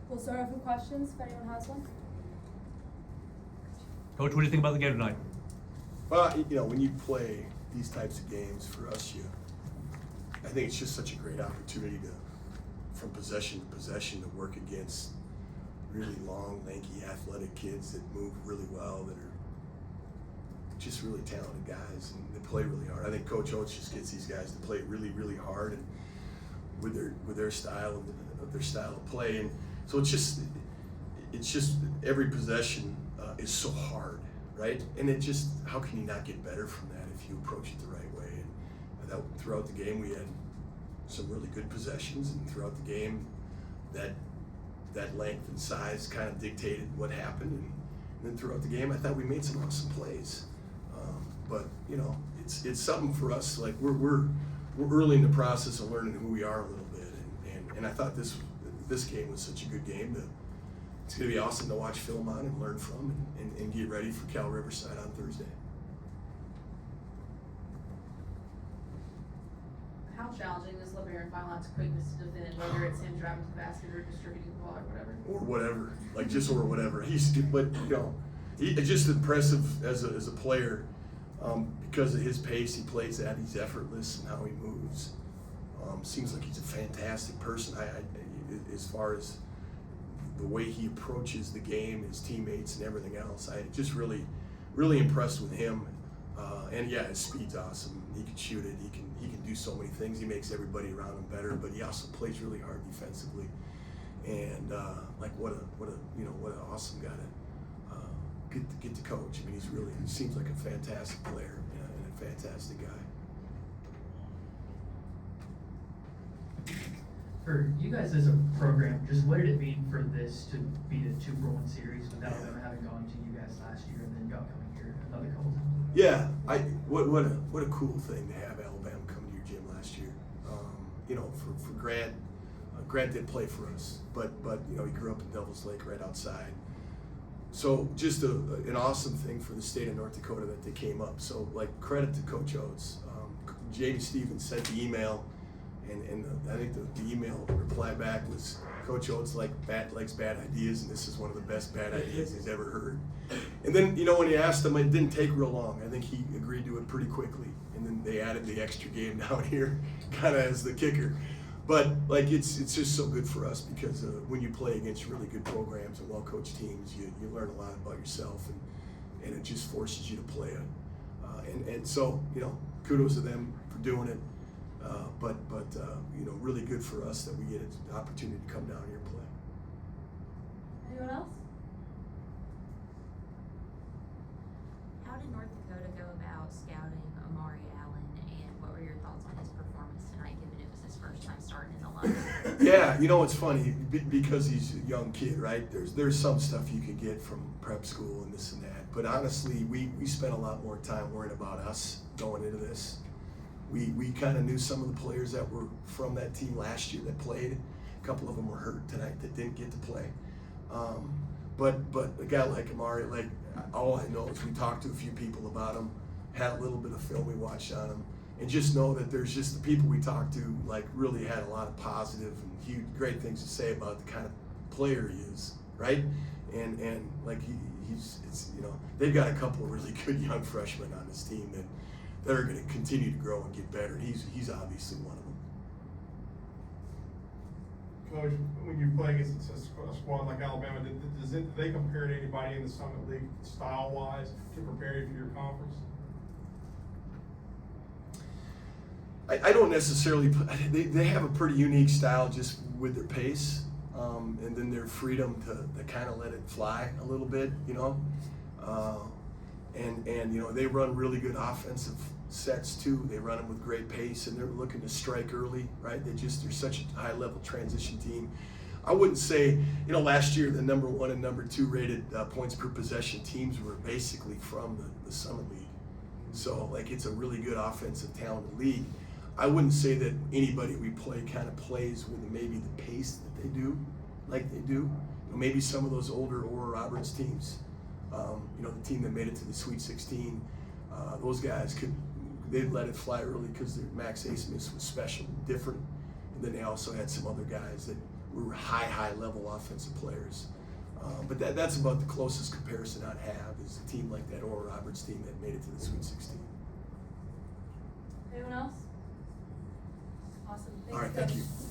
We'll start off with questions if anyone has one. Coach, what do you think about the game tonight? Well, when you play these types of games, for us, I think it's just such a great opportunity to, from possession to possession, to work against really long, lanky, athletic kids that move really well, that are just really talented guys, and they play really hard. I think Coach Oates just gets these guys to play really, really hard, and with their style of play, and so it's just every possession is so hard, right? And it just, how can you not get better from that if you approach it the right way? And that throughout the game we had some really good possessions, and throughout the game that length and size kind of dictated what happened, and then throughout the game I thought we made some awesome plays. But it's something for us, like we're early in the process of learning who we are a little bit, and I thought this game was such a good game that it's going to be awesome to watch film on and learn from, and get ready for Cal Riverside on Thursday. How challenging is LeBaron Filont's quickness to defend, whether it's him driving to the basket or distributing the ball or whatever? Or whatever. He's just impressive as a player, because of his pace. He plays at, he's effortless in how he moves. Seems like he's a fantastic person. As far as the way he approaches the game, his teammates and everything else, I just really, really impressed with him. And yeah, his speed's awesome. He can shoot it. He can do so many things. He makes everybody around him better, but he also plays really hard defensively. And what an awesome guy to get to coach. I mean, he seems like a fantastic player and a fantastic guy. For you guys as a program, just what did it mean for this to be a 2-1 series without them having gone to you guys last year and then y'all coming here another couple times? Yeah, what a cool thing to have Alabama come to your gym last year. For Grant, Grant did play for us, but he grew up in Devil's Lake right outside. So just an awesome thing for the state of North Dakota that they came up. So credit to Coach Oates. Jamie Stevens sent the email, and I think the email reply back was, Coach Oates likes bad ideas, and this is one of the best bad ideas he's ever heard. And then, when he asked him, it didn't take real long. I think he agreed to it pretty quickly. And then they added the extra game down here, kind of as the kicker. But it's just so good for us, because when you play against really good programs and well-coached teams, you learn a lot about yourself, and it just forces you to play it. And so, kudos to them for doing it. But really good for us that we get an opportunity to come down here and play. Anyone else? How did North Dakota go about scouting Amari Allen, and what were your thoughts on his performance tonight, given it was his first time starting in the lineup? Yeah, it's funny because he's a young kid, right? There's some stuff you can get from prep school and this and that, but honestly, we spent a lot more time worrying about us going into this. We kind of knew some of the players that were from that team last year that played. A couple of them were hurt tonight that didn't get to play. But a guy like Amari, all I know is we talked to a few people about him, had a little bit of film we watched on him, and just know that there's just the people we talked to really had a lot of positive and huge, great things to say about the kind of player he is, right? And they've got a couple of really good young freshmen on this team that are going to continue to grow and get better. He's obviously one of them. Coach, when you play against a squad like Alabama, do they compare to anybody in the Summit League style-wise to prepare you for your conference? I don't necessarily. They have a pretty unique style just with their pace, and then their freedom to kind of let it fly a little bit, and they run really good offensive sets too. They run them with great pace, and they're looking to strike early, right? They're such a high-level transition team. I wouldn't say, last year the number 1 and number 2 rated points per possession teams were basically from the Summit League. So it's a really good offensive talented league. I wouldn't say that anybody we play kind of plays with maybe the pace that they do, like they do. Maybe some of those older Oral Roberts teams, the team that made it to the Sweet 16, those guys they'd let it fly early because their Max Asmus was special, different. And then they also had some other guys that we're high level offensive players. But that's about the closest comparison I'd have is a team like that Oral Roberts team that made it to the Sweet 16. Anyone else? Awesome. All right, Thanks, thank Coach. you.